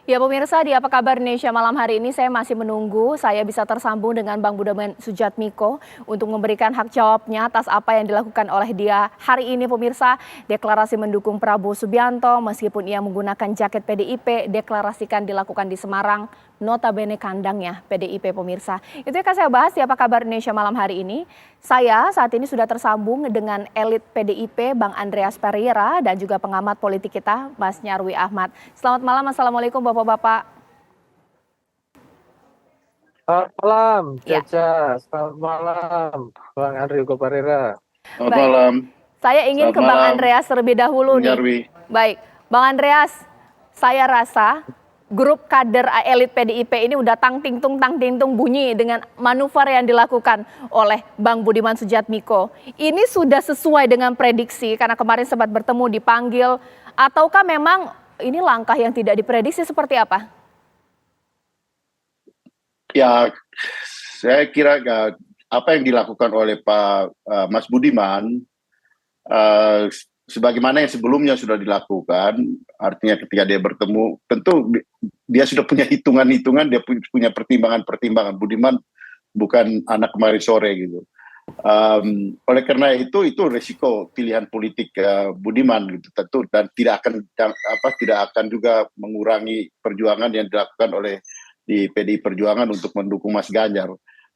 Ya pemirsa, di Apa Kabar Indonesia malam hari ini saya masih menunggu saya bisa tersambung dengan Bang Budiman Sujatmiko untuk memberikan hak jawabnya atas apa yang dilakukan oleh dia hari ini pemirsa. Deklarasi mendukung Prabowo Subianto meskipun ia menggunakan jaket PDIP, deklarasikan dilakukan di Semarang, notabene kandangnya PDIP pemirsa. Itu yang akan saya bahas di Apa Kabar Indonesia malam hari ini. Saya saat ini sudah tersambung dengan elit PDIP Bang Andreas Pereira dan juga pengamat politik kita Mas Nyarwi Ahmad. Selamat malam, Assalamualaikum Bapak-Bapak. Selamat malam, Ya, Caca. Selamat malam, Bang Andri Koparera. Selamat baik. malam. Saya ingin Selamat ke Bang malam, Andreas terlebih dahulu Bung nih. Nyarwi. Baik, Bang Andreas, saya rasa grup kader elit PDIP ini udah tang ting tung bunyi dengan manuver yang dilakukan oleh Bang Budiman Sujatmiko. Ini sudah sesuai dengan prediksi karena kemarin sempat bertemu dipanggil, ataukah memang ini langkah yang tidak diprediksi seperti apa? Ya, saya kira apa yang dilakukan oleh Pak Mas Budiman, sebagaimana yang sebelumnya sudah dilakukan, artinya ketika dia bertemu, tentu dia sudah punya hitungan-hitungan, dia punya pertimbangan-pertimbangan. Budiman bukan anak kemarin sore gitu. Oleh karena itu resiko pilihan politik Budiman gitu tentu, dan tidak akan juga mengurangi perjuangan yang dilakukan oleh di PDI Perjuangan untuk mendukung Mas Ganjar.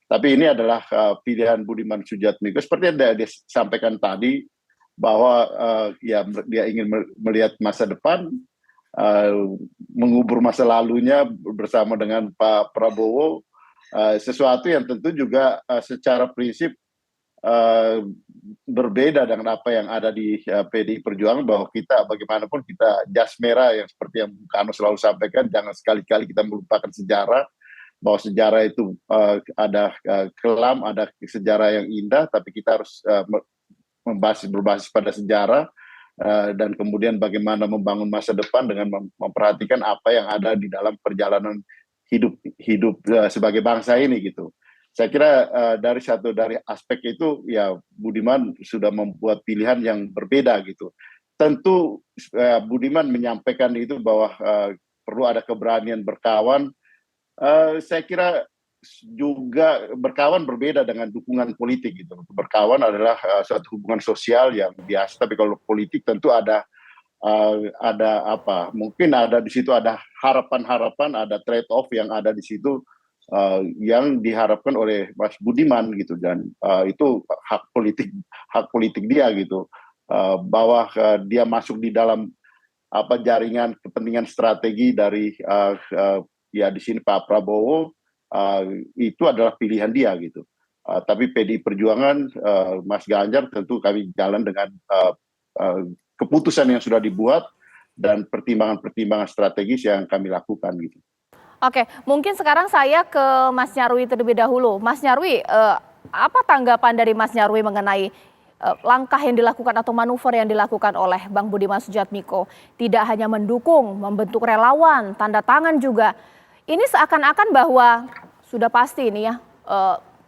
Tapi ini adalah pilihan Budiman Sujatmiko seperti yang dia sampaikan tadi, bahwa ya dia ingin melihat masa depan, mengubur masa lalunya bersama dengan Pak Prabowo, sesuatu yang tentu juga secara prinsip berbeda dengan apa yang ada di PDI Perjuangan, bahwa kita bagaimanapun kita jas merah, yang seperti yang Kano selalu sampaikan, jangan sekali-kali kita melupakan sejarah, bahwa sejarah itu ada kelam, ada sejarah yang indah, tapi kita harus berbasis pada sejarah, dan kemudian bagaimana membangun masa depan dengan memperhatikan apa yang ada di dalam perjalanan hidup sebagai bangsa ini gitu. Saya kira dari aspek itu ya Budiman sudah membuat pilihan yang berbeda gitu. Tentu Budiman menyampaikan itu bahwa perlu ada keberanian berkawan. Saya kira juga berkawan berbeda dengan dukungan politik gitu. Berkawan adalah suatu hubungan sosial yang biasa, tapi kalau politik tentu ada apa? Mungkin ada di situ ada harapan-harapan, ada trade off yang ada di situ, yang diharapkan oleh Mas Budiman gitu, dan itu hak politik dia gitu, bahwa dia masuk di dalam apa jaringan kepentingan strategi dari ya di sini Pak Prabowo, itu adalah pilihan dia gitu. Tapi PDI Perjuangan, Mas Ganjar, tentu kami jalan dengan keputusan yang sudah dibuat dan pertimbangan-pertimbangan strategis yang kami lakukan gitu. Oke, mungkin sekarang saya ke Mas Nyarwi terlebih dahulu. Mas Nyarwi, apa tanggapan dari Mas Nyarwi mengenai langkah yang dilakukan atau manuver yang dilakukan oleh Bang Budiman Sujatmiko? Tidak hanya mendukung, membentuk relawan, tanda tangan juga. Ini seakan-akan bahwa sudah pasti ini ya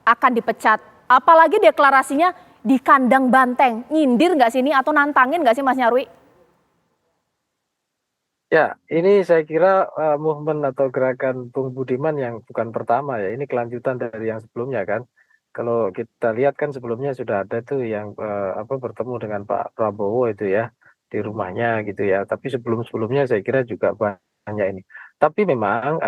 akan dipecat. Apalagi deklarasinya di kandang banteng. Nyindir nggak sih ini atau nantangin nggak sih Mas Nyarwi? Ya, ini saya kira movement atau gerakan Bung Budiman yang bukan pertama ya. Ini kelanjutan dari yang sebelumnya kan. Kalau kita lihat kan sebelumnya sudah ada tuh yang bertemu dengan Pak Prabowo itu ya di rumahnya gitu ya. Tapi sebelum-sebelumnya saya kira juga banyak ini. Tapi memang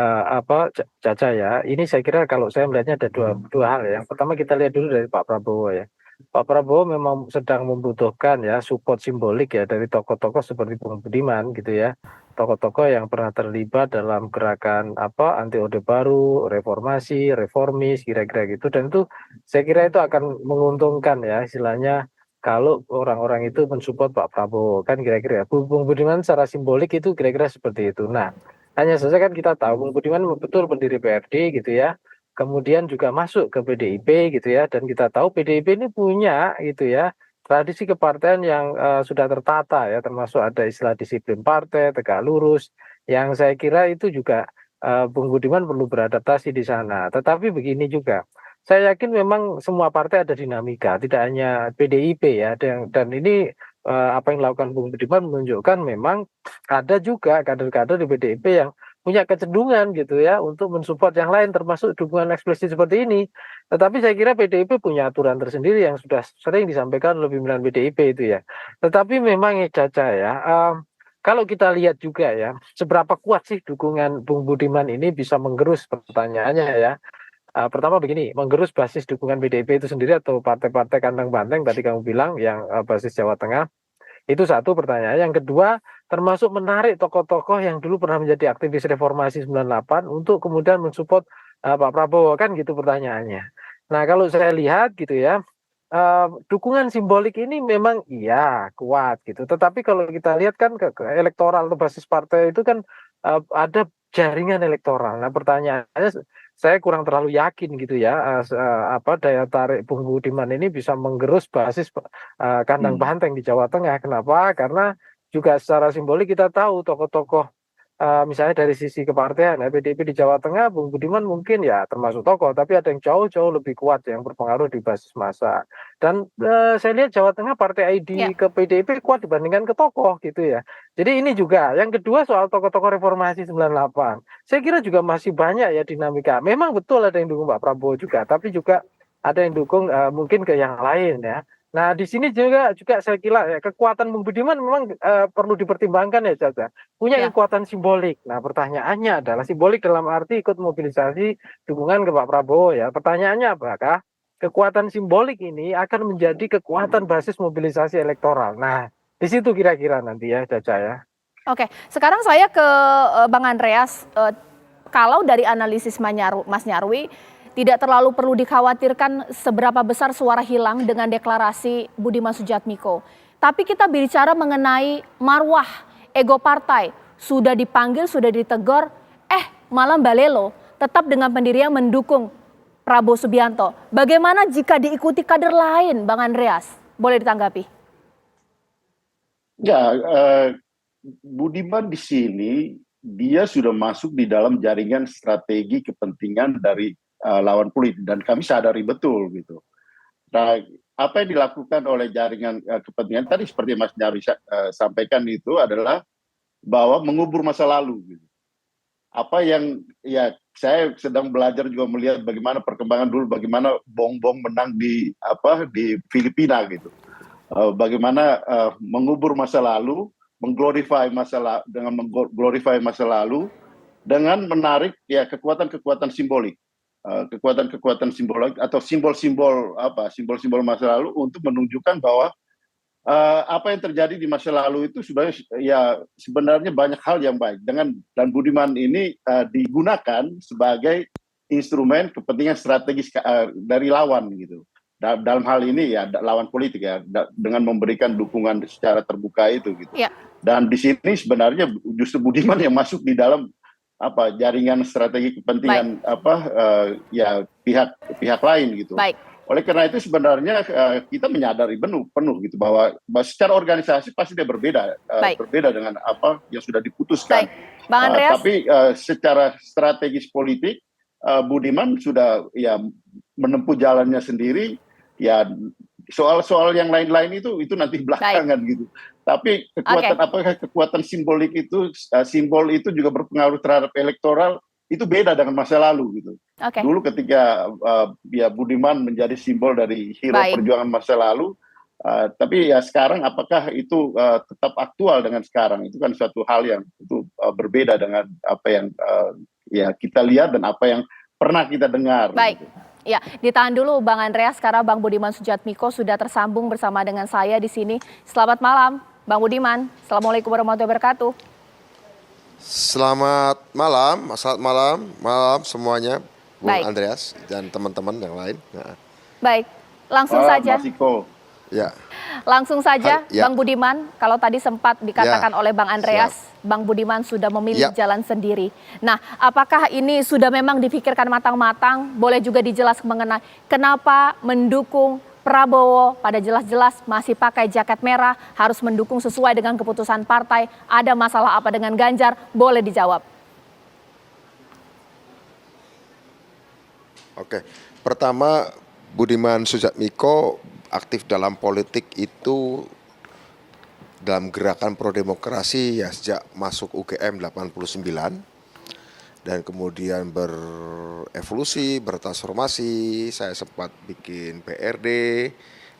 Caca ya, ini saya kira kalau saya melihatnya ada dua hal ya. Yang pertama kita lihat dulu dari Pak Prabowo ya. Pak Prabowo memang sedang membutuhkan ya support simbolik ya dari tokoh-tokoh seperti Bung Budiman gitu ya, tokoh-tokoh yang pernah terlibat dalam gerakan anti orde baru, reformasi, reformis kira-kira gitu, dan itu saya kira itu akan menguntungkan ya istilahnya kalau orang-orang itu mensupport Pak Prabowo kan kira-kira ya. Bung Budiman secara simbolik itu kira-kira seperti itu. Nah, hanya saja kan kita tahu Bung Budiman betul pendiri PRD gitu ya. Kemudian juga masuk ke PDIP gitu ya, dan kita tahu PDIP ini punya gitu ya tradisi kepartaian yang sudah tertata ya, termasuk ada istilah disiplin partai, tegak lurus, yang saya kira itu juga Bung Budiman perlu beradaptasi di sana. Tetapi begini juga, saya yakin memang semua partai ada dinamika, tidak hanya PDIP ya, dan ini apa yang dilakukan Bung Budiman menunjukkan memang ada juga kader-kader di PDIP yang punya kecenderungan gitu ya untuk mensupport yang lain termasuk dukungan eksplisit seperti ini. Tetapi saya kira PDIP punya aturan tersendiri yang sudah sering disampaikan oleh pimpinan PDIP itu ya. Tetapi memang ya Caca ya, kalau kita lihat juga ya, seberapa kuat sih dukungan Bung Budiman ini bisa menggerus pertanyaannya ya. Pertama begini, menggerus basis dukungan PDIP itu sendiri atau partai-partai kandang banteng tadi kamu bilang yang basis Jawa Tengah, itu satu pertanyaan. Yang kedua, termasuk menarik tokoh-tokoh yang dulu pernah menjadi aktivis reformasi 98 untuk kemudian mensupport Pak Prabowo, kan gitu pertanyaannya. Nah, kalau saya lihat gitu ya, dukungan simbolik ini memang iya kuat gitu. Tetapi kalau kita lihat kan ke elektoral atau basis partai itu kan ada jaringan elektoral. Nah, pertanyaannya saya kurang terlalu yakin gitu ya, apa daya tarik Bung Budiman ini bisa menggerus basis kandang banteng di Jawa Tengah. Kenapa? Karena juga secara simbolik kita tahu tokoh-tokoh misalnya dari sisi kepartean ya, PDIP di Jawa Tengah, Bung Budiman mungkin ya termasuk tokoh, tapi ada yang jauh-jauh lebih kuat yang berpengaruh di basis massa. Dan saya lihat Jawa Tengah partai Ya, ID ke PDIP kuat dibandingkan ke tokoh gitu ya. Jadi ini juga. Yang kedua soal tokoh-tokoh reformasi 98. Saya kira juga masih banyak ya dinamika. Memang betul ada yang dukung Pak Prabowo juga, tapi juga ada yang dukung mungkin ke yang lain ya. Nah, di sini juga saya kira ya, kekuatan Bung Budiman memang perlu dipertimbangkan ya Caca. Punya ya. kekuatan simbolik. Nah, pertanyaannya adalah simbolik dalam arti ikut mobilisasi dukungan ke Pak Prabowo ya. Pertanyaannya apakah kekuatan simbolik ini akan menjadi kekuatan basis mobilisasi elektoral. Nah, di situ kira-kira nanti ya Caca ya. Oke, sekarang saya ke Bang Andreas. Kalau dari analisis Mas Nyarwi, tidak terlalu perlu dikhawatirkan seberapa besar suara hilang dengan deklarasi Budiman Sujatmiko. Tapi kita bicara mengenai marwah, ego partai. Sudah dipanggil, sudah ditegur, malah Balelo tetap dengan pendirian mendukung Prabowo Subianto. Bagaimana jika diikuti kader lain, Bang Andreas? Boleh ditanggapi? Ya, Budiman di sini dia sudah masuk di dalam jaringan strategi kepentingan dari lawan politik dan kami sadari betul gitu. Nah, apa yang dilakukan oleh jaringan kepentingan tadi seperti Mas Nyarwi sampaikan itu adalah bahwa mengubur masa lalu gitu. Apa yang ya saya sedang belajar juga melihat bagaimana perkembangan dulu, bagaimana Bongbong menang di Filipina gitu. Bagaimana mengubur masa lalu, mengglorify masa lalu dengan menarik ya kekuatan-kekuatan simbolik. Kekuatan-kekuatan simbolik atau simbol-simbol simbol-simbol masa lalu untuk menunjukkan bahwa apa yang terjadi di masa lalu itu sebenarnya banyak hal yang baik dan Budiman ini digunakan sebagai instrumen kepentingan strategis dari lawan gitu. Dalam hal ini ya lawan politik ya dengan memberikan dukungan secara terbuka itu gitu. Ya. Dan di sini sebenarnya justru Budiman yang masuk di dalam jaringan strategi kepentingan pihak lain gitu. Baik. Oleh karena itu sebenarnya kita menyadari penuh gitu bahwa secara organisasi pasti dia berbeda dengan apa yang sudah diputuskan. Baik. Bang Andreas. Tapi secara strategis politik Budiman sudah ya menempuh jalannya sendiri. Ya soal yang lain-lain itu nanti belakangan gitu. Tapi apakah kekuatan simbolik itu simbol itu juga berpengaruh terhadap elektoral itu beda dengan masa lalu gitu. Dulu ketika Budiman menjadi simbol dari hero perjuangan masa lalu, tapi ya sekarang apakah itu tetap aktual dengan sekarang? Itu kan suatu hal yang itu berbeda dengan apa yang ya kita lihat dan apa yang pernah kita dengar. Baik. Gitu. Ya, ditahan dulu Bang Andreas karena Bang Budiman Sujatmiko sudah tersambung bersama dengan saya di sini. Selamat malam, Bang Budiman. Assalamualaikum warahmatullahi wabarakatuh. Selamat malam semuanya, Bung Andreas dan teman-teman yang lain. Nah. Baik, langsung saja. Ya. Langsung saja, Bang Budiman, kalau tadi sempat dikatakan oleh Bang Andreas, Bang Budiman sudah memilih jalan sendiri. Nah, apakah ini sudah memang dipikirkan matang-matang? Boleh juga dijelaskan mengenai kenapa mendukung Prabowo pada jelas-jelas masih pakai jaket merah, harus mendukung sesuai dengan keputusan partai. Ada masalah apa dengan Ganjar? Boleh dijawab. Oke, pertama Budiman Sujatmiko aktif dalam politik itu dalam gerakan pro demokrasi ya sejak masuk UGM 89. dan kemudian berevolusi, bertransformasi. Saya sempat bikin PRD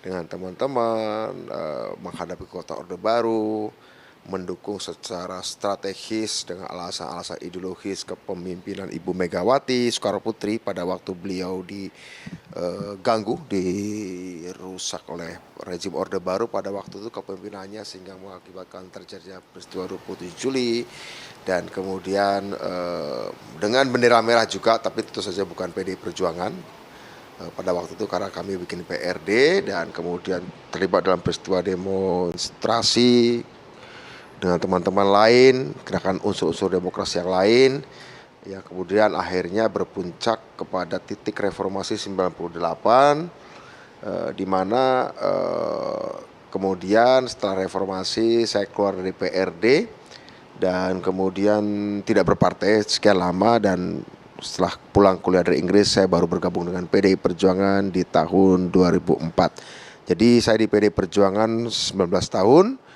dengan teman-teman, menghadapi kota Orde Baru, mendukung secara strategis dengan alasan-alasan ideologis kepemimpinan Ibu Megawati Soekarno Putri pada waktu beliau diganggu, dirusak oleh rezim Orde Baru pada waktu itu kepemimpinannya, sehingga mengakibatkan terjadinya peristiwa 27 Juli. Dan kemudian dengan bendera merah juga, tapi tentu saja bukan PDI Perjuangan pada waktu itu, karena kami bikin PRD dan kemudian terlibat dalam peristiwa demonstrasi dengan teman-teman lain, gerakan unsur-unsur demokrasi yang lain, yang kemudian akhirnya berpuncak kepada titik reformasi 98, di mana kemudian setelah reformasi saya keluar dari PRD dan kemudian tidak berpartai sekian lama, dan setelah pulang kuliah dari Inggris saya baru bergabung dengan PDI Perjuangan di tahun 2004. Jadi saya di PDI Perjuangan 19 tahun.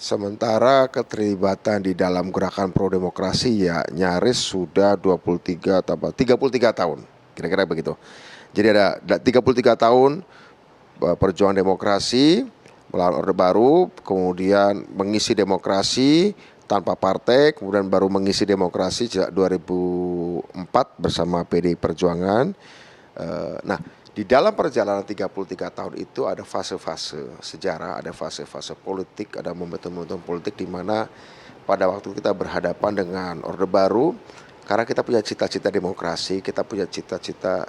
Sementara keterlibatan di dalam gerakan pro demokrasi ya nyaris sudah 33 tahun, kira-kira begitu. Jadi ada 33 tahun perjuangan demokrasi melawan Orde Baru, kemudian mengisi demokrasi tanpa partai, kemudian baru mengisi demokrasi sejak 2004 bersama PDI Perjuangan. Nah, di dalam perjalanan 33 tahun itu ada fase-fase sejarah, ada fase-fase politik, ada momentum-momentum politik di mana pada waktu kita berhadapan dengan Orde Baru, karena kita punya cita-cita demokrasi, kita punya cita-cita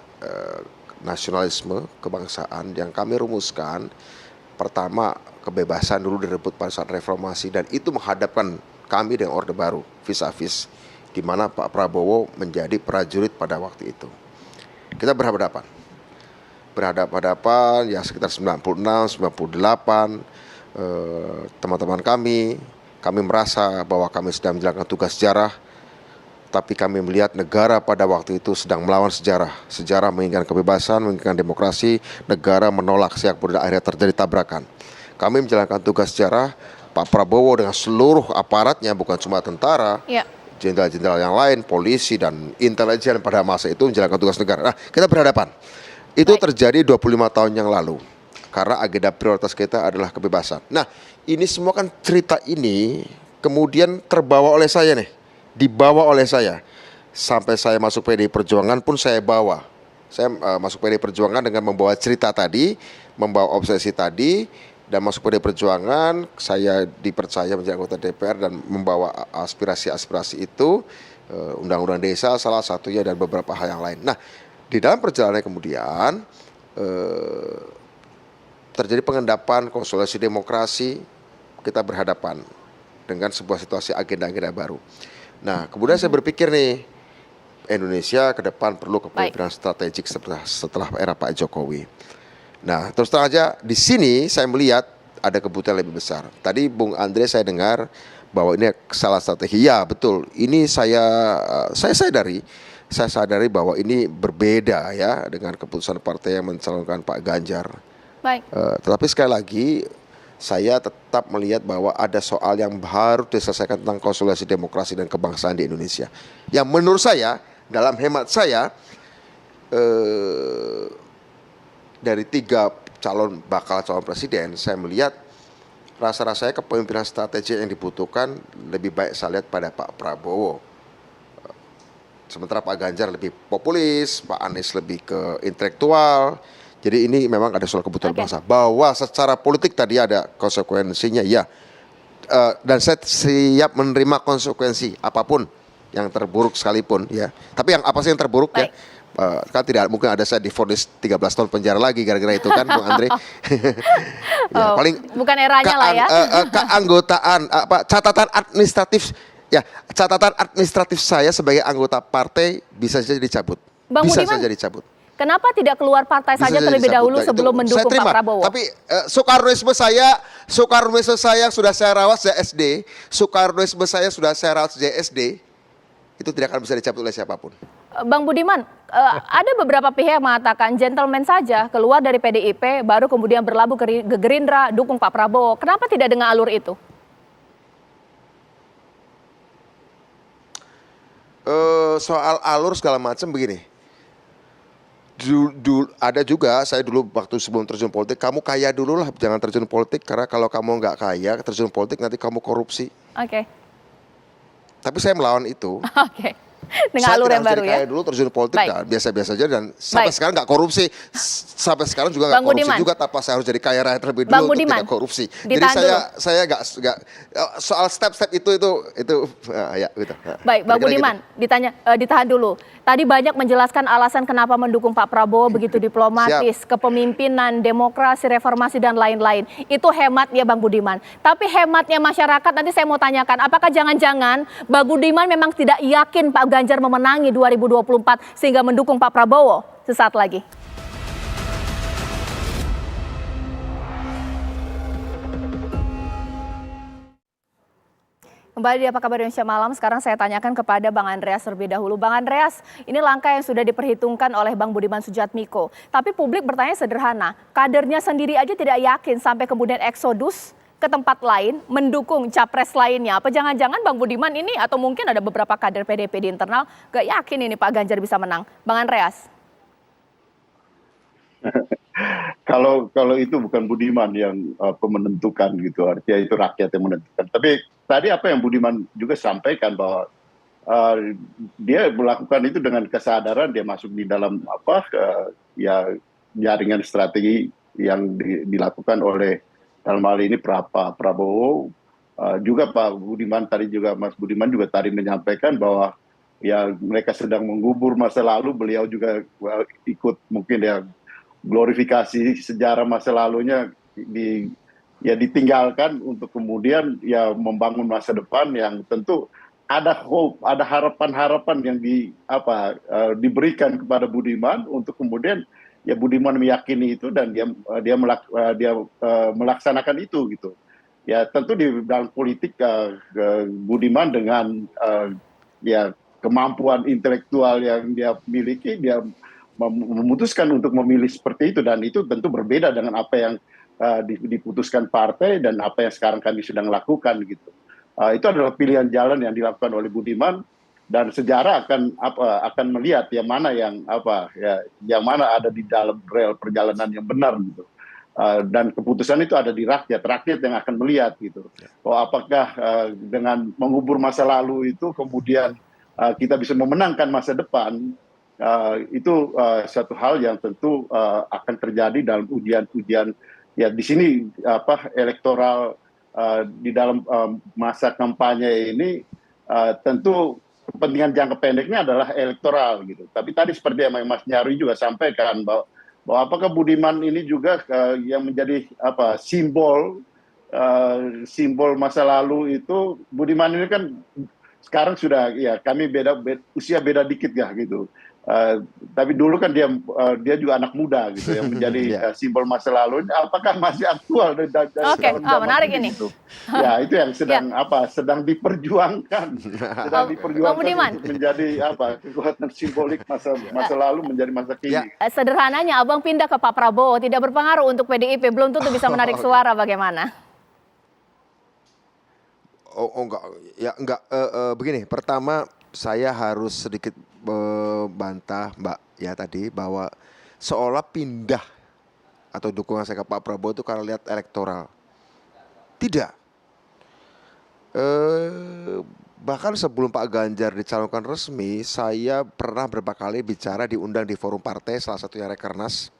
nasionalisme, kebangsaan yang kami rumuskan. Pertama, kebebasan dulu direbut pada saat reformasi, dan itu menghadapkan kami dengan Orde Baru vis-a-vis, di mana Pak Prabowo menjadi prajurit pada waktu itu. Kita berhadapan ya sekitar 96, 98, teman-teman kami merasa bahwa kami sedang menjalankan tugas sejarah, tapi kami melihat negara pada waktu itu sedang melawan sejarah menginginkan kebebasan, menginginkan demokrasi, negara menolak siap, dan akhirnya terjadi tabrakan. Kami menjalankan tugas sejarah, Pak Prabowo dengan seluruh aparatnya, bukan cuma tentara, jenderal-jenderal yang lain, polisi dan intelijen pada masa itu menjalankan tugas negara. Nah, kita berhadapan. Itu terjadi 25 tahun yang lalu, karena agenda prioritas kita adalah kebebasan. Nah, ini semua kan cerita ini kemudian terbawa oleh saya nih, dibawa oleh saya. Sampai saya masuk PDI Perjuangan pun saya bawa. Saya masuk PDI Perjuangan dengan membawa cerita tadi, membawa obsesi tadi, dan masuk PDI Perjuangan saya dipercaya menjadi anggota DPR dan membawa aspirasi-aspirasi itu, undang-undang desa salah satunya dan beberapa hal yang lain. Nah, di dalam perjalanan kemudian terjadi pengendapan konsolidasi demokrasi, kita berhadapan dengan sebuah situasi agenda-agenda baru. Nah, kemudian saya berpikir nih, Indonesia ke depan perlu kepemimpinan strategik setelah era Pak Jokowi. Nah, terus terang aja di sini saya melihat ada kebutuhan lebih besar. Tadi Bung Andre saya dengar bahwa ini salah strategi. Ya, betul. Ini saya sadari bahwa ini berbeda ya dengan keputusan partai yang mencalonkan Pak Ganjar. Baik. Tetapi sekali lagi saya tetap melihat bahwa ada soal yang harus diselesaikan tentang konsolidasi demokrasi dan kebangsaan di Indonesia. Yang menurut saya, dalam hemat saya, dari 3 bakal calon presiden, saya melihat rasa-rasanya kepemimpinan strategis yang dibutuhkan lebih baik saya lihat pada Pak Prabowo. Sementara Pak Ganjar lebih populis, Pak Anies lebih ke intelektual. Jadi ini memang ada soal kebutuhan bangsa. Bahwa secara politik tadi ada konsekuensinya, ya. Dan saya siap menerima konsekuensi apapun yang terburuk sekalipun, ya. Tapi yang apa sih yang terburuk? Baik. Ya? Kan tidak mungkin ada saya divonis 13 tahun penjara lagi gara-gara itu kan, Bung Andre. Ya, paling bukan eranya lah ya. Keanggotaan catatan administratif. Ya, catatan administratif saya sebagai anggota partai bisa saja dicabut. Bang bisa Budiman, saja dicabut. Kenapa tidak keluar partai saja terlebih dahulu sebelum mendukung Pak Prabowo? Tapi Soekarnoisme saya sudah saya rawat sejak SD. Soekarnoisme saya sudah saya rawat sejak SD. Itu tidak akan bisa dicabut oleh siapapun. Bang Budiman, ada beberapa pihak yang mengatakan gentleman saja keluar dari PDIP, baru kemudian berlabuh ke Gerindra, dukung Pak Prabowo. Kenapa tidak dengan alur itu? soal alur segala macam begini. Ada juga saya dulu waktu sebelum terjun politik, kamu kaya dulu lah, jangan terjun politik, karena kalau kamu nggak kaya terjun politik nanti kamu korupsi. Oke. Tapi saya melawan itu. Oke. Dengan Saya alur tidak yang harus baru jadi ya. kaya dulu, terjun politik Baik. dan biasa-biasa aja, dan sampai Baik. sekarang nggak korupsi. Sampai sekarang juga Bang nggak korupsi Budiman. juga, tanpa saya harus jadi kaya raya terlebih Bang dulu untuk Budiman, tidak korupsi. Jadi ditahan saya nggak soal step-step itu ya gitu. Baik, Bang Kira-kira Budiman, ditahan dulu. Tadi banyak menjelaskan alasan kenapa mendukung Pak Prabowo begitu diplomatis, kepemimpinan, demokrasi, reformasi dan lain-lain. Itu hematnya Bang Budiman. Tapi hematnya masyarakat, nanti saya mau tanyakan, apakah jangan-jangan Bang Budiman memang tidak yakin Pak Ganjar memenangi 2024 sehingga mendukung Pak Prabowo sesaat lagi? Kembali di Apa Kabar Indonesia Malam, sekarang saya tanyakan kepada Bang Andreas terlebih dahulu. Bang Andreas, ini langkah yang sudah diperhitungkan oleh Bang Budiman Sujatmiko. Tapi publik bertanya sederhana, kadernya sendiri aja tidak yakin sampai kemudian eksodus ke tempat lain, mendukung capres lainnya. Apa jangan-jangan Bang Budiman ini atau mungkin ada beberapa kader PDP di internal gak yakin ini Pak Ganjar bisa menang. Bang Andreas. Kalau itu bukan Budiman yang menentukan gitu, artinya itu rakyat yang menentukan. Tapi tadi apa yang Budiman juga sampaikan bahwa dia melakukan itu dengan kesadaran, dia masuk di dalam ya jaringan strategi yang dilakukan oleh dalam hal ini Pak Prabowo. Juga Pak Budiman tadi juga Mas Budiman juga tadi menyampaikan bahwa ya mereka sedang mengubur masa lalu, beliau juga ikut mungkin ya glorifikasi sejarah masa lalunya ditinggalkan untuk kemudian ya membangun masa depan yang tentu ada hope, ada harapan-harapan yang diberikan kepada Budiman untuk kemudian ya Budiman meyakini itu dan dia melaksanakan itu gitu. Ya tentu di dalam politik Budiman dengan ya kemampuan intelektual yang dia miliki, dia memutuskan untuk memilih seperti itu, dan itu tentu berbeda dengan apa yang diputuskan partai dan apa yang sekarang kami sedang lakukan gitu. Itu adalah pilihan jalan yang dilakukan oleh Budiman, dan sejarah akan melihat yang mana yang mana ada di dalam rel perjalanan yang benar gitu. Dan keputusan itu ada di rakyat yang akan melihat gitu. Bahwa apakah dengan mengubur masa lalu itu kemudian kita bisa memenangkan masa depan. Itu satu hal yang tentu akan terjadi dalam ujian-ujian ya di sini elektoral di dalam masa kampanye ini. Tentu kepentingan jangka pendeknya adalah elektoral gitu. Tapi tadi seperti yang Mas Nyarwi juga sampaikan bahwa apakah Budiman ini juga yang menjadi simbol masa lalu itu. Budiman ini kan sekarang sudah ya kami usia beda dikit ya gitu. Tapi dulu kan dia juga anak muda gitu yang menjadi simbol masa lalu. Apakah masih aktual dari Oke, menarik ini. Gitu. Ya itu yang sedang diperjuangkan, Bang Budiman. untuk menjadi kekuatan simbolik masa lalu menjadi masa kini. Sederhananya Abang pindah ke Pak Prabowo tidak berpengaruh untuk PDIP, belum tentu bisa menarik suara, bagaimana? Enggak. Begini, pertama saya harus sedikit bantah Mbak ya tadi bahwa seolah pindah atau dukungan saya ke Pak Prabowo itu karena lihat elektoral. Tidak. Bahkan sebelum Pak Ganjar dicalonkan resmi, saya pernah beberapa kali bicara, diundang di forum partai, salah satunya Rekernas,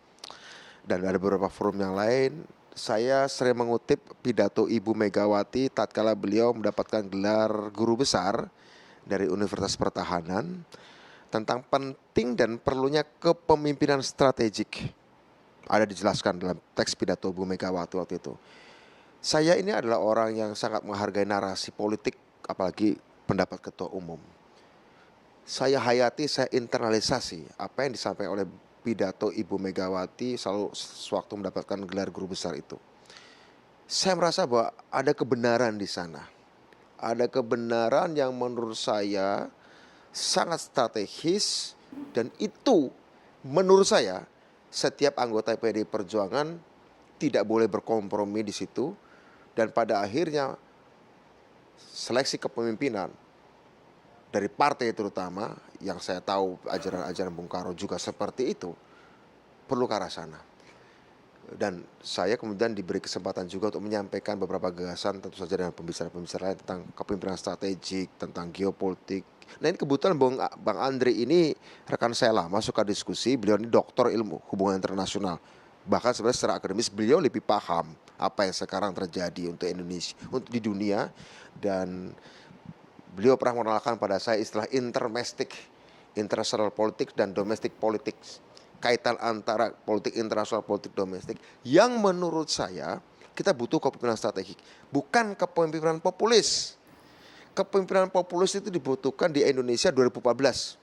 dan ada beberapa forum yang lain. Saya sering mengutip pidato Ibu Megawati tatkala beliau mendapatkan gelar guru besar dari Universitas Pertahanan tentang penting dan perlunya kepemimpinan strategik. Ada dijelaskan dalam teks pidato Bu Megawati waktu itu. Saya ini adalah orang yang sangat menghargai narasi politik, apalagi pendapat ketua umum. Saya hayati, saya internalisasi apa yang disampaikan oleh pidato Ibu Megawati selalu sewaktu mendapatkan gelar guru besar itu. Saya merasa bahwa ada kebenaran di sana. Ada kebenaran yang menurut saya sangat strategis, dan itu menurut saya setiap anggota PDI Perjuangan, tidak boleh berkompromi di situ. Dan pada akhirnya seleksi kepemimpinan dari partai terutama, yang saya tahu ajaran-ajaran Bung Karno juga seperti itu, perlu ke arah sana. Dan saya kemudian diberi kesempatan juga untuk menyampaikan beberapa gagasan, tentu saja dengan pembicara-pembicara lain tentang kepemimpinan strategik, tentang geopolitik. Nah ini kebetulan Bang Andre ini rekan saya lama, suka diskusi. Beliau ini doktor ilmu hubungan internasional. Bahkan sebenarnya secara akademis beliau lebih paham apa yang sekarang terjadi untuk Indonesia, untuk di dunia. Dan beliau pernah mengenalkan pada saya istilah intermestic, international politics dan domestic politics. Kaitan antara politik internasional, politik domestik, yang menurut saya kita butuh kepemimpinan strategik, bukan kepemimpinan populis. Kepemimpinan populis itu dibutuhkan di Indonesia 2014.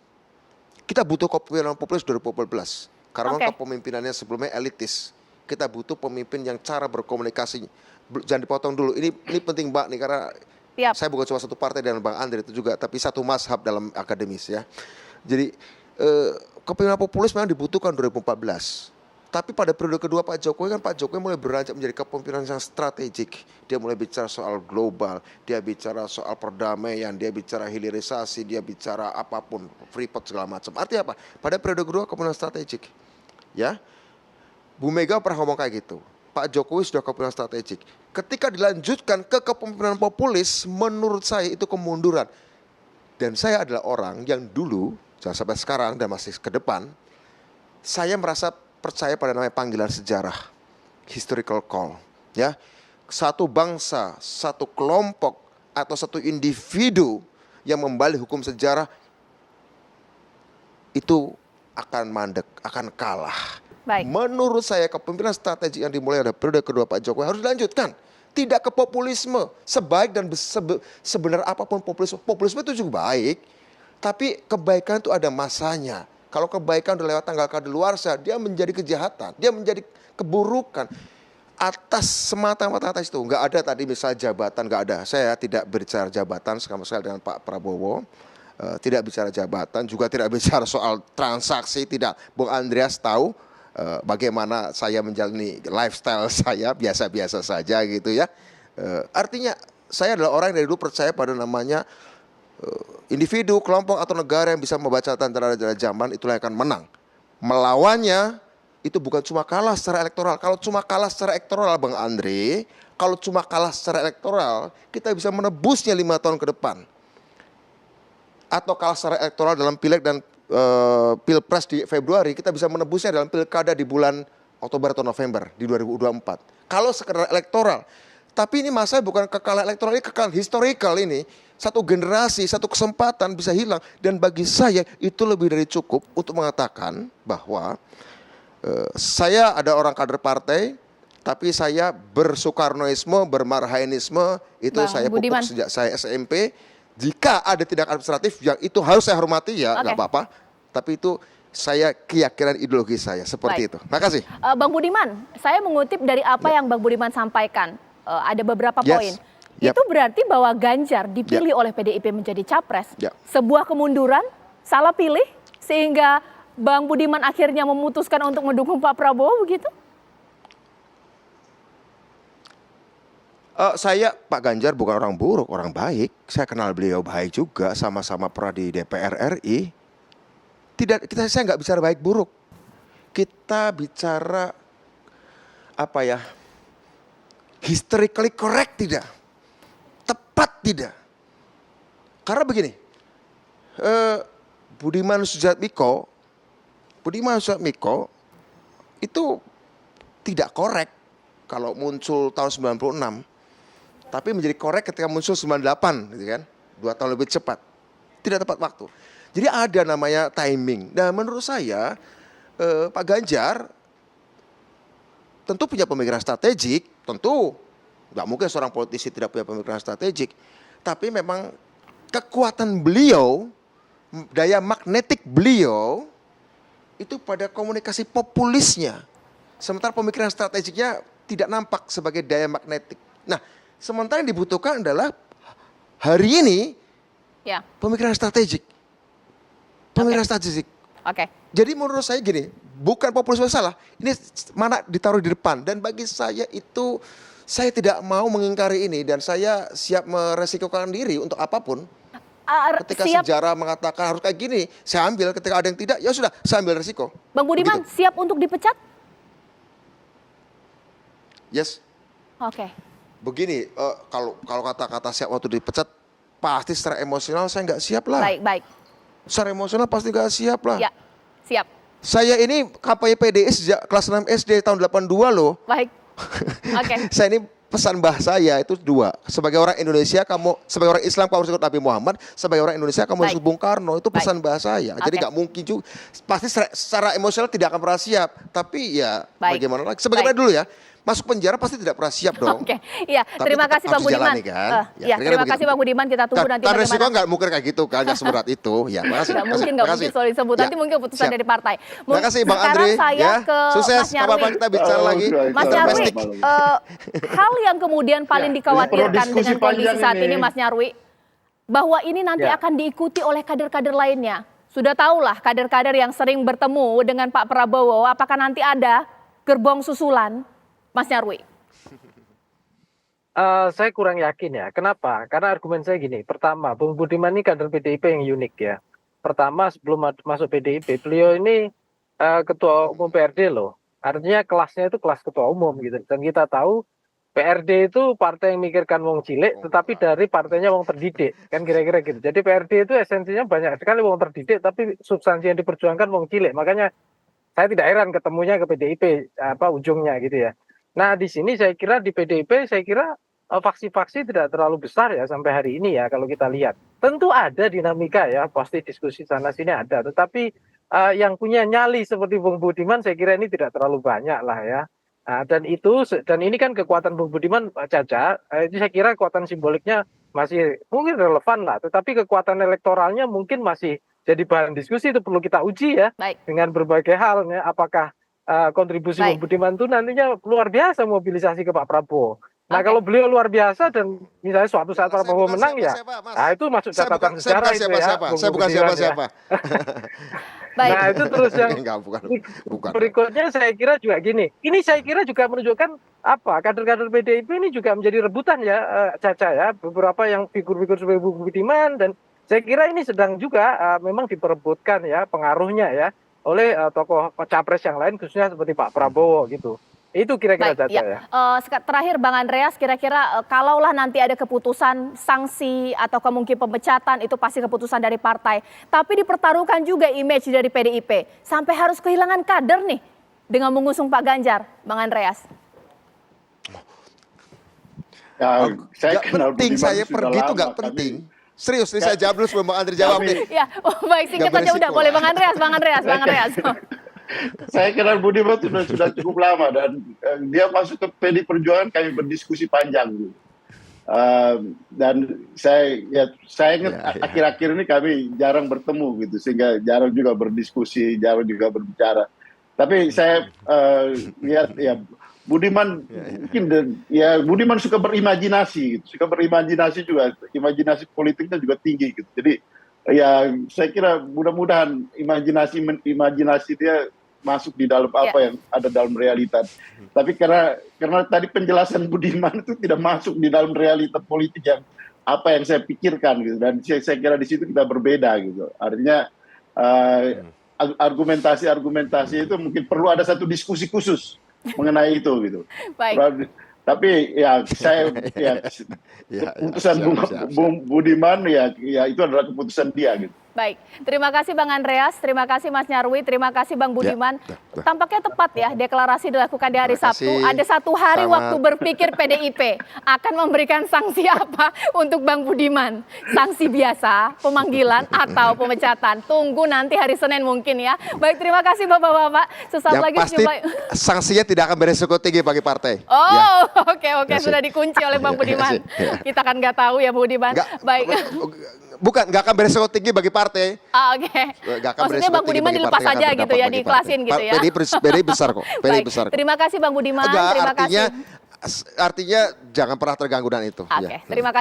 Kita butuh kepemimpinan populis 2014, karena kepemimpinannya sebelumnya elitis. Kita butuh pemimpin yang cara berkomunikasi. Jangan dipotong dulu, ini penting Mbak nih, karena saya bukan cuma satu partai dengan Bang Andre itu juga, tapi satu mazhab dalam akademis ya. Jadi kepemimpinan populis memang dibutuhkan 2014. Tapi pada periode kedua Pak Jokowi mulai beranjak menjadi kepemimpinan yang strategik. Dia mulai bicara soal global, dia bicara soal perdamaian, dia bicara hilirisasi, dia bicara apapun, Freeport segala macam. Artinya apa? Pada periode kedua kepemimpinan strategik. Ya. Bu Mega pernah ngomong kayak gitu. Pak Jokowi sudah kepemimpinan strategik. Ketika dilanjutkan ke kepemimpinan populis, menurut saya itu kemunduran. Dan saya adalah orang yang dulu, jangan sampai sekarang dan masih ke depan, saya merasa percaya pada namanya panggilan sejarah, historical call. Ya, satu bangsa, satu kelompok atau satu individu yang membalik hukum sejarah itu akan mandek, akan kalah. Baik. Menurut saya kepemimpinan strategik yang dimulai pada periode kedua Pak Jokowi harus dilanjutkan. Tidak ke populisme. Sebaik dan sebenar apapun populisme. Populisme itu juga baik. Tapi kebaikan itu ada masanya. Kalau kebaikan udah lewat tanggal kadaluarsa, dia menjadi kejahatan. Dia menjadi keburukan. Atas semata-mata atas itu. Nggak ada tadi misalnya jabatan, nggak ada. Saya tidak berbicara jabatan sama sekali dengan Pak Prabowo. Tidak bicara jabatan, juga tidak bicara soal transaksi. Tidak. Bung Andreas tahu bagaimana saya menjalani lifestyle saya biasa-biasa saja gitu ya. Artinya saya adalah orang yang dari dulu percaya pada namanya individu, kelompok atau negara yang bisa membaca tanda-tanda zaman itulah yang akan menang. Melawannya itu bukan cuma kalah secara elektoral. Kalau cuma kalah secara elektoral Bang Andre, kalau cuma kalah secara elektoral, kita bisa menebusnya 5 tahun ke depan. Atau kalah secara elektoral dalam pileg dan pilpres di Februari, kita bisa menebusnya dalam pilkada di bulan Oktober atau November di 2024. Kalau sekedar elektoral. Tapi ini masalah bukan kekalahan elektoral, ini kekalahan historical ini. Satu generasi, satu kesempatan bisa hilang. Dan bagi saya itu lebih dari cukup untuk mengatakan bahwa saya ada orang kader partai, tapi saya bersoekarnoisme, bermarhainisme, itu saya pupuk sejak saya SMP. Jika ada tindakan administratif yang itu harus saya hormati ya nggak apa-apa. Tapi itu saya keyakinan ideologi saya seperti itu. Makasih. Bang Budiman, saya mengutip dari apa yang Bang Budiman sampaikan. Ada beberapa poin. Itu berarti bahwa Ganjar dipilih oleh PDIP menjadi capres. Sebuah kemunduran, salah pilih, sehingga Bang Budiman akhirnya memutuskan untuk mendukung Pak Prabowo begitu? Saya Pak Ganjar bukan orang buruk, orang baik. Saya kenal beliau baik juga, sama-sama pernah di DPR RI. Saya nggak bicara baik buruk. Kita bicara apa ya? Historically correct tidak? Tepat tidak? Karena begini, Budiman Sujatmiko itu tidak korek kalau muncul tahun 96. Tapi menjadi korek ketika muncul 98 gitu kan. 2 tahun lebih cepat. Tidak tepat waktu. Jadi ada namanya timing. Dan menurut saya Pak Ganjar tentu punya pemikiran strategik, tentu. Nggak mungkin seorang politisi tidak punya pemikiran strategik. Tapi memang kekuatan beliau, daya magnetik beliau itu pada komunikasi populisnya. Sementara pemikiran strategiknya tidak nampak sebagai daya magnetik. Nah, sementara yang dibutuhkan adalah hari ini pemikiran strategik. Pemikiran strategik. Jadi menurut saya gini, bukan populisme salah. Ini mana ditaruh di depan. Dan bagi saya itu, saya tidak mau mengingkari ini. Dan saya siap meresikokan diri untuk apapun. Ketika siap, sejarah mengatakan harus kayak gini, saya ambil. Ketika ada yang tidak, ya sudah, saya ambil resiko. Bang Budiman Begitu. siap untuk dipecat? Yes. Oke. Begini, kalau kata-kata siap waktu dipecat, pasti secara emosional saya nggak siap lah. Baik. Secara emosional pasti nggak siap lah. Ya, siap. Saya ini kampanye PDI sejak kelas 6 SD tahun 82 loh. Baik. Oke. Saya ini pesan bah saya itu dua. Sebagai orang Indonesia kamu, sebagai orang Islam kamu harus ikut Nabi Muhammad. Sebagai orang Indonesia kamu harus Baik. ikut Bung Karno. Itu pesan bah saya. Jadi Oke. nggak mungkin juga. Pasti secara emosional tidak akan pernah siap. Tapi ya Baik. bagaimana lagi? Sebagaimana Baik. dulu ya. Masuk penjara pasti tidak pernah siap dong. Oke, iya. Tapi Terima tetap kasih harus Bang Budiman. dijalani, kan? Ya, Iya, kira-kira terima begitu. kasih Bang Budiman. Kita tunggu nanti resiko bagaimana. nggak mungkin kayak gitu kan, nggak seberat itu. Ya, makasih. Nggak mungkin, nggak mungkin soal disebut. Nanti mungkin keputusan Siap. dari partai. Terima kasih Bang Sekarang Andri. saya Ya. ke Sukses. Mas Nyarwi. Kapan kita bicara lagi? Mas Nyarwi, Domestik. hal yang kemudian paling Ya, dikhawatirkan perlu diskusi dengan kondisi panjang saat ini, ini. Mas Nyarwi, bahwa ini nanti Ya. akan diikuti oleh kader-kader lainnya. Sudah tahulah kader-kader yang sering bertemu dengan Pak Prabowo, apakah nanti ada gerbong susulan, Mas Nyarwi? Saya kurang yakin ya. Kenapa? Karena argumen saya gini. Pertama, Bung Budiman ini kader PDIP yang unik ya. Pertama, sebelum masuk PDIP, beliau ini ketua umum PRD loh. Artinya kelasnya itu kelas ketua umum gitu. Dan kita tahu PRD itu partai yang mikirkan wong cilik, tetapi dari partainya wong terdidik. Kan kira-kira gitu. Jadi PRD itu esensinya banyak sekali wong terdidik, tapi substansi yang diperjuangkan wong cilik. Makanya saya tidak heran ketemunya ke PDIP ujungnya gitu ya. Nah di sini saya kira di PDIP saya kira faksi-faksi tidak terlalu besar ya sampai hari ini ya kalau kita lihat. Tentu ada dinamika ya, pasti diskusi sana sini ada. Tetapi yang punya nyali seperti Bung Budiman saya kira ini tidak terlalu banyak lah ya. Dan ini kan kekuatan Bung Budiman, Caca, itu saya kira kekuatan simboliknya masih mungkin relevan lah. Tetapi kekuatan elektoralnya mungkin masih jadi bahan diskusi, itu perlu kita uji ya. Baik. Dengan berbagai hal ya, apakah kontribusi Baik. Bung Budiman itu nantinya luar biasa mobilisasi ke Pak Prabowo. Nah Oke. kalau beliau luar biasa dan misalnya suatu saat Saya Prabowo bukan menang ya, siapa-siapa, Mas. nah itu masuk catatan sejarah itu ya. Bung Saya bukan Budiman ya. siapa-siapa. Baik. Nah itu terus yang Enggak, bukan. berikutnya saya kira juga gini. Ini saya kira juga menunjukkan kader-kader PDIP ini juga menjadi rebutan ya, Caca ya. Beberapa yang figur-figur sebagai Bung Budiman, dan saya kira ini sedang juga memang diperebutkan ya pengaruhnya ya oleh tokoh capres yang lain, khususnya seperti Pak Prabowo gitu. Itu kira-kira Baik, Caca ya. Terakhir Bang Andreas, kira-kira kalaulah nanti ada keputusan sanksi atau kemungkinan pemecatan, itu pasti keputusan dari partai. Tapi dipertaruhkan juga image dari PDIP. Sampai harus kehilangan kader nih dengan mengusung Pak Ganjar, Bang Andreas. Ya, saya Nggak kenal penting, Budiman saya sudah pergi itu lama, nggak kami- penting. Serius nih, saya jawab dulu sebelum Bang Andri jawab Kami- nih. Ya, baik, singkat Nggak saja udah. beresiko Boleh lah. Bang Andreas. Saya kenal Budiman sudah cukup lama, dan dia masuk ke PD Perjuangan kami berdiskusi panjang gitu. Dan saya ingat akhir-akhir ini kami jarang bertemu gitu, sehingga jarang juga berdiskusi, jarang juga berbicara. Tapi saya lihat ya Budiman mungkin Budiman suka berimajinasi gitu, juga imajinasi politiknya juga tinggi gitu. Jadi ya saya kira mudah-mudahan imajinasi dia masuk di dalam apa yang ada dalam realitas. Tapi karena tadi penjelasan Budiman itu tidak masuk di dalam realita politik yang apa yang saya pikirkan gitu, dan saya kira di situ kita berbeda gitu. Artinya argumentasi itu mungkin perlu ada satu diskusi khusus mengenai itu gitu. Baik. Tapi ya saya keputusan Bung Budiman ya itu adalah keputusan dia gitu. Baik, terima kasih Bang Andreas, terima kasih Mas Nyarwi, terima kasih Bang Budiman. Tampaknya tepat ya deklarasi dilakukan di hari Sabtu. Ada 1 hari waktu berpikir PDIP akan memberikan sanksi apa untuk Bang Budiman. Sanksi biasa, pemanggilan atau pemecatan. Tunggu nanti hari Senin mungkin ya. Baik, terima kasih Bapak-Bapak. Sesaat Yang lagi pasti sanksinya tidak akan beresiko tinggi bagi partai. Oh, Ya. oke, sudah dikunci oleh Bang Budiman. Kita kan nggak tahu ya Budiman. Baik. Bukan, nggak akan beresiko tinggi bagi partai. Oke. Nggak akan Maksudnya beresiko Bang tinggi Budiman bagi dilepas partai, saja akan gitu ya, berdampak bagi diiklasin partai. gitu ya. PDI besar kok. PDI Baik, besar. terima kasih Bang Budiman. Enggak, Terima kasih. artinya jangan pernah terganggu dengan itu. Oke, terima kasih.